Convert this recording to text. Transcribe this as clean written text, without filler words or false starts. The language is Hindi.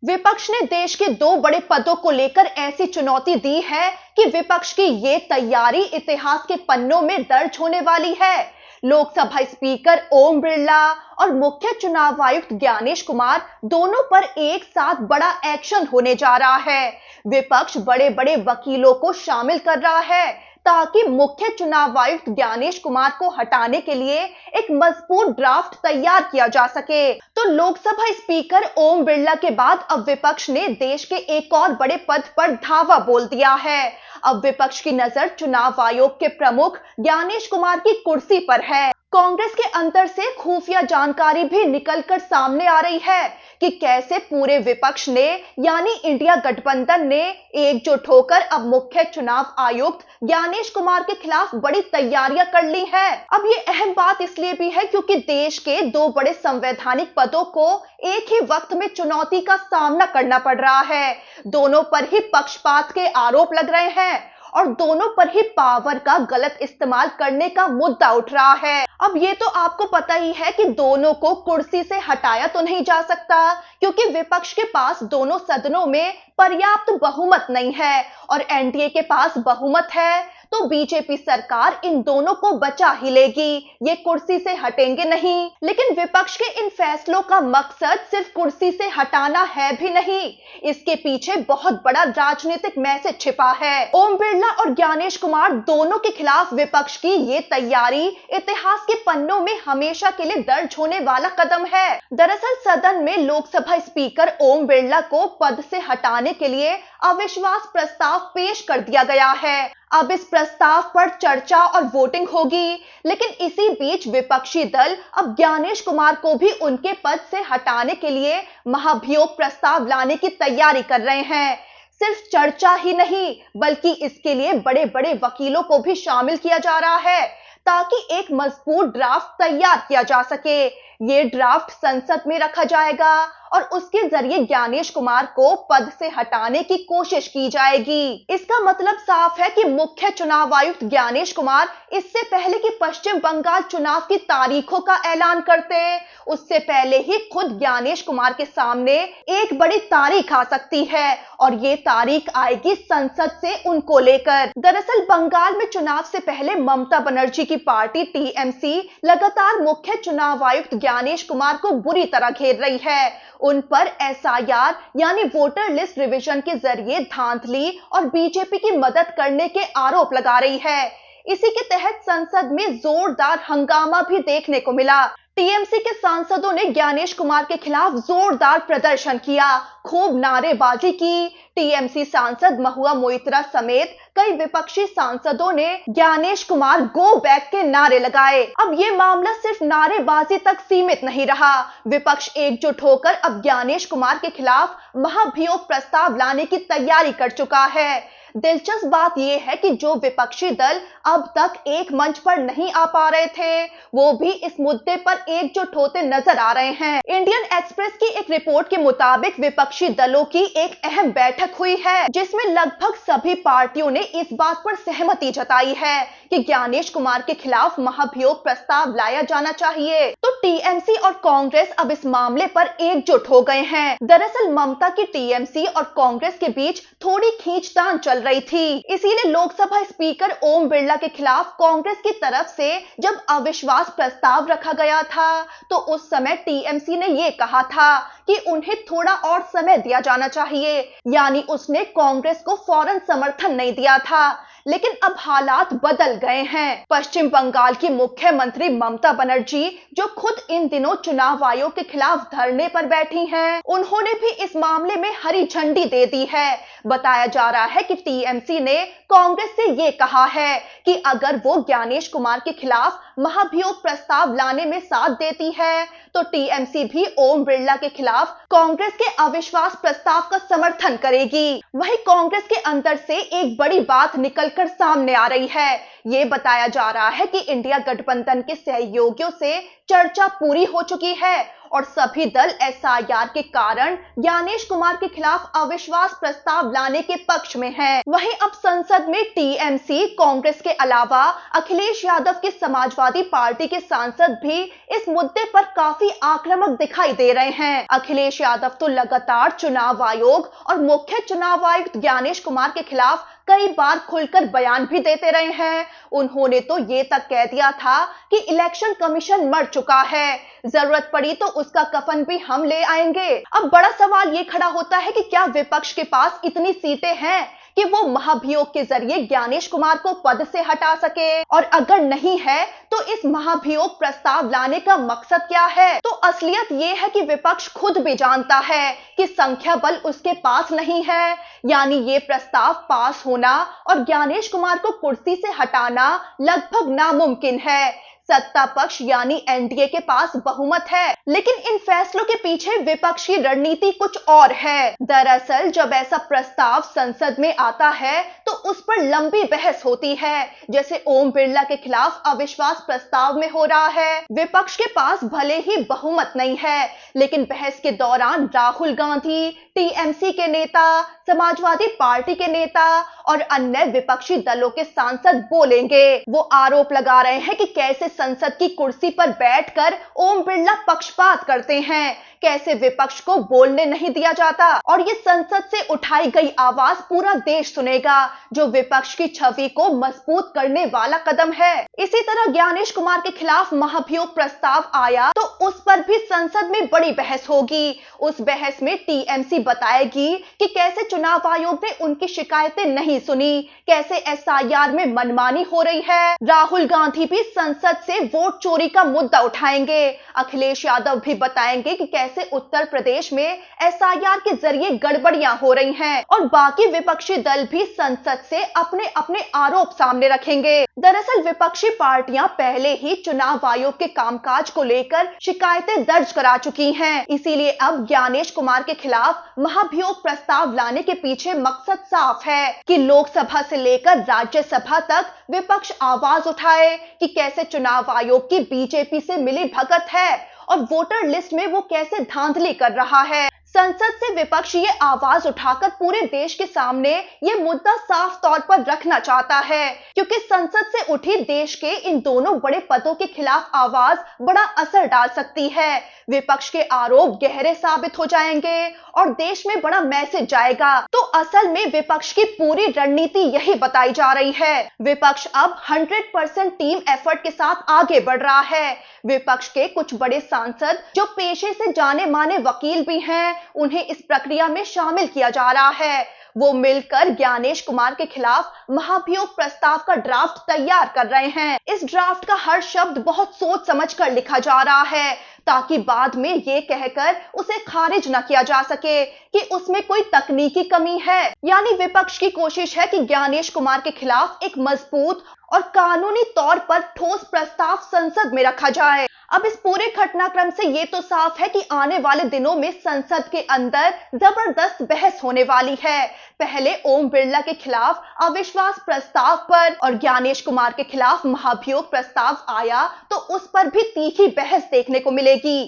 विपक्ष ने देश के दो बड़े पदों को लेकर ऐसी चुनौती दी है कि विपक्ष की ये तैयारी इतिहास के पन्नों में दर्ज होने वाली है। लोकसभा स्पीकर ओम बिरला और मुख्य चुनाव आयुक्त ज्ञानेश कुमार दोनों पर एक साथ बड़ा एक्शन होने जा रहा है। विपक्ष बड़े बड़े वकीलों को शामिल कर रहा है ताकि मुख्य चुनाव आयुक्त ज्ञानेश कुमार को हटाने के लिए एक मजबूत ड्राफ्ट तैयार किया जा सके। तो लोकसभा स्पीकर ओम बिरला के बाद अब विपक्ष ने देश के एक और बड़े पद पर धावा बोल दिया है। अब विपक्ष की नजर चुनाव आयोग के प्रमुख ज्ञानेश कुमार की कुर्सी पर है। कांग्रेस के अंदर से खुफिया जानकारी भी निकलकर सामने आ रही है कि कैसे पूरे विपक्ष ने यानी इंडिया गठबंधन ने एकजुट होकर अब मुख्य चुनाव आयुक्त ज्ञानेश कुमार के खिलाफ बड़ी तैयारियां कर ली है। अब ये अहम बात इसलिए भी है क्योंकि देश के दो बड़े संवैधानिक पदों को एक ही वक्त में चुनौती का सामना करना पड़ रहा है। दोनों पर ही पक्षपात के आरोप लग रहे हैं और दोनों पर ही पावर का गलत इस्तेमाल करने का मुद्दा उठ रहा है। अब ये तो आपको पता ही है कि दोनों को कुर्सी से हटाया तो नहीं जा सकता क्योंकि विपक्ष के पास दोनों सदनों में पर्याप्त बहुमत नहीं है और एनडीए के पास बहुमत है, तो बीजेपी सरकार इन दोनों को बचा ही लेगी, ये कुर्सी से हटेंगे नहीं। लेकिन विपक्ष के इन फैसलों का मकसद सिर्फ कुर्सी से हटाना है भी नहीं, इसके पीछे बहुत बड़ा राजनीतिक मैसेज छिपा है। ओम बिरला और ज्ञानेश कुमार दोनों के खिलाफ विपक्ष की ये तैयारी इतिहास के पन्नों में हमेशा के लिए दर्ज होने वाला कदम है। दरअसल सदन में लोकसभा स्पीकर ओम बिरला को पद से हटाने के लिए अविश्वास प्रस्ताव पेश कर दिया गया है। अब इस प्रस्ताव पर चर्चा और वोटिंग होगी, लेकिन इसी बीच विपक्षी दल अब ज्ञानेश कुमार को भी उनके पद से हटाने के लिए महाभियोग प्रस्ताव लाने की तैयारी कर रहे हैं। सिर्फ चर्चा ही नहीं बल्कि इसके लिए बड़े बड़े वकीलों को भी शामिल किया जा रहा है ताकि एक मजबूत ड्राफ्ट तैयार किया जा सके। ये ड्राफ्ट संसद में रखा जाएगा और उसके जरिए ज्ञानेश कुमार को पद से हटाने की कोशिश की जाएगी। इसका मतलब साफ है कि मुख्य चुनाव आयुक्त ज्ञानेश कुमार इससे पहले कि पश्चिम बंगाल चुनाव की तारीखों का ऐलान करते, उससे पहले ही खुद ज्ञानेश कुमार के सामने एक बड़ी तारीख आ सकती है और ये तारीख आएगी संसद से उनको लेकर। दरअसल बंगाल में चुनाव से पहले ममता बनर्जी की पार्टी टीएमसी लगातार मुख्य चुनाव आयुक्त ज्ञानेश कुमार को बुरी तरह घेर रही है। उन पर एसआईआर यानी वोटर लिस्ट रिवीजन के जरिए धांधली और बीजेपी की मदद करने के आरोप लगा रही है। इसी के तहत संसद में जोरदार हंगामा भी देखने को मिला। टीएमसी के सांसदों ने ज्ञानेश कुमार के खिलाफ जोरदार प्रदर्शन किया, खूब नारेबाजी की। टीएमसी सांसद महुआ मोइत्रा समेत कई विपक्षी सांसदों ने ज्ञानेश कुमार गो बैक के नारे लगाए। अब ये मामला सिर्फ नारेबाजी तक सीमित नहीं रहा, विपक्ष एकजुट होकर अब ज्ञानेश कुमार के खिलाफ महाभियोग प्रस्ताव लाने की तैयारी कर चुका है। दिलचस्प बात यह है कि जो विपक्षी दल अब तक एक मंच पर नहीं आ पा रहे थे, वो भी इस मुद्दे पर एकजुट होते नजर आ रहे हैं। इंडियन एक्सप्रेस की एक रिपोर्ट के मुताबिक विपक्षी दलों की एक अहम बैठक हुई है जिसमें लगभग सभी पार्टियों ने इस बात पर सहमति जताई है कि ज्ञानेश कुमार के खिलाफ महाभियोग प्रस्ताव लाया जाना चाहिए। तो टीएमसी और कांग्रेस अब इस मामले पर एकजुट हो गए हैं। दरअसल ममता की टीएमसी और कांग्रेस के बीच थोड़ी खींचतान चल रही थी, इसीलिए लोकसभा स्पीकर ओम बिरला के खिलाफ कांग्रेस की तरफ से जब अविश्वास प्रस्ताव रखा गया था तो उस समय टीएमसी ने ये कहा था कि उन्हें थोड़ा और समय दिया जाना चाहिए, यानी उसने कांग्रेस को फौरन समर्थन नहीं दिया था। लेकिन अब हालात बदल गए हैं। पश्चिम बंगाल की मुख्यमंत्री ममता बनर्जी जो खुद इन दिनों चुनाव आयोग के खिलाफ धरने पर बैठी हैं, उन्होंने भी इस मामले में हरी झंडी दे दी है। बताया जा रहा है कि टीएमसी ने कांग्रेस से ये कहा है कि अगर वो ज्ञानेश कुमार के खिलाफ महाभियोग प्रस्ताव लाने में साथ देती है तो टीएमसी भी ओम बिरला के खिलाफ कांग्रेस के अविश्वास प्रस्ताव का समर्थन करेगी। वहीं कांग्रेस के अंदर से एक बड़ी बात निकलकर सामने आ रही है। ये बताया जा रहा है कि इंडिया गठबंधन के सहयोगियों से चर्चा पूरी हो चुकी है और सभी दल एसआईआर के कारण ज्ञानेश कुमार के खिलाफ अविश्वास प्रस्ताव लाने के पक्ष में हैं। वहीं अब संसद में टीएमसी, कांग्रेस के अलावा अखिलेश यादव के समाजवादी पार्टी के सांसद भी इस मुद्दे पर काफी आक्रामक दिखाई दे रहे हैं। अखिलेश यादव तो लगातार चुनाव आयोग और मुख्य चुनाव आयुक्त ज्ञानेश कुमार के खिलाफ कई बार खुलकर बयान भी देते रहे हैं। उन्होंने तो ये तक कह दिया था कि इलेक्शन कमीशन मर चुका है, जरूरत पड़ी तो उसका कफन भी हम ले आएंगे। अब बड़ा सवाल ये खड़ा होता है कि क्या विपक्ष के पास इतनी सीटें हैं कि वो महाभियोग के जरिए ज्ञानेश कुमार को पद से हटा सके, और अगर नहीं है तो इस महाभियोग प्रस्ताव लाने का मकसद क्या है? तो असलियत ये है कि विपक्ष खुद भी जानता है कि संख्या बल उसके पास नहीं है, यानी ये प्रस्ताव पास होना और ज्ञानेश कुमार को कुर्सी से हटाना लगभग नामुमकिन है। सत्ता पक्ष यानी एनडीए के पास बहुमत है, लेकिन इन फैसलों के पीछे विपक्ष की रणनीति कुछ और है। दरअसल जब ऐसा प्रस्ताव संसद में आता है तो उस पर लंबी बहस होती है, जैसे ओम बिरला के खिलाफ अविश्वास प्रस्ताव में हो रहा है। विपक्ष के पास भले ही बहुमत नहीं है, लेकिन बहस के दौरान राहुल गांधी, टीएमसी के नेता, समाजवादी पार्टी के नेता और अन्य विपक्षी दलों के सांसद बोलेंगे। वो आरोप लगा रहे हैं कि कैसे संसद की कुर्सी पर बैठकर ओम बिरला पक्षपात करते हैं, कैसे विपक्ष को बोलने नहीं दिया जाता, और ये संसद से उठाई गई आवाज पूरा देश सुनेगा, जो विपक्ष की छवि को मजबूत करने वाला कदम है। इसी तरह ज्ञानेश कुमार के खिलाफ महाभियोग प्रस्ताव आया तो उस पर भी संसद में बड़ी बहस होगी। उस बहस में टीएमसी बताएगी कि कैसे चुनाव आयोग ने उनकी शिकायतें नहीं सुनी, कैसे एसआईआर में मनमानी हो रही है। राहुल गांधी भी संसद से वोट चोरी का मुद्दा उठाएंगे। अखिलेश यादव भी बताएंगे कि कैसे उत्तर प्रदेश में एसआईआर के जरिए गड़बड़ियां हो रही हैं, और बाकी विपक्षी दल भी संसद से अपने अपने आरोप सामने रखेंगे। दरअसल विपक्षी पार्टियां पहले ही चुनाव आयोग के कामकाज को लेकर शिकायतें दर्ज करा चुकी हैं, इसीलिए अब ज्ञानेश कुमार के खिलाफ महाभियोग प्रस्ताव लाने के पीछे मकसद साफ है कि लोकसभा से लेकर राज्यसभा तक विपक्ष आवाज उठाए कि कैसे चुनाव आयोग की बीजेपी से मिली भगत है और वोटर लिस्ट में वो कैसे धांधली कर रहा है। संसद से विपक्ष ये आवाज उठाकर पूरे देश के सामने ये मुद्दा साफ तौर पर रखना चाहता है, क्योंकि संसद से उठी देश के इन दोनों बड़े पदों के खिलाफ आवाज बड़ा असर डाल सकती है। विपक्ष के आरोप गहरे साबित हो जाएंगे और देश में बड़ा मैसेज जाएगा। तो असल में विपक्ष की पूरी रणनीति यही बताई जा रही है। विपक्ष अब 100% टीम एफर्ट के साथ आगे बढ़ रहा है। विपक्ष के कुछ बड़े सांसद जो पेशे से जाने माने वकील भी हैं, उन्हें इस प्रक्रिया में शामिल किया जा रहा है। वो मिलकर ज्ञानेश कुमार के खिलाफ महाभियोग प्रस्ताव का ड्राफ्ट तैयार कर रहे हैं। इस ड्राफ्ट का हर शब्द बहुत सोच समझकर लिखा जा रहा है, ताकि बाद में ये कहकर उसे खारिज न किया जा सके कि उसमें कोई तकनीकी कमी है। यानी विपक्ष की कोशिश है कि ज्ञानेश कुमार के खिलाफ एक मजबूत और कानूनी तौर पर ठोस प्रस्ताव संसद में रखा जाए। अब इस पूरे घटनाक्रम से ये तो साफ है कि आने वाले दिनों में संसद के अंदर जबरदस्त बहस होने वाली है। पहले ओम बिरला के खिलाफ अविश्वास प्रस्ताव पर और ज्ञानेश कुमार के खिलाफ महाभियोग प्रस्ताव आया तो उस पर भी तीखी बहस देखने को मिलेगी।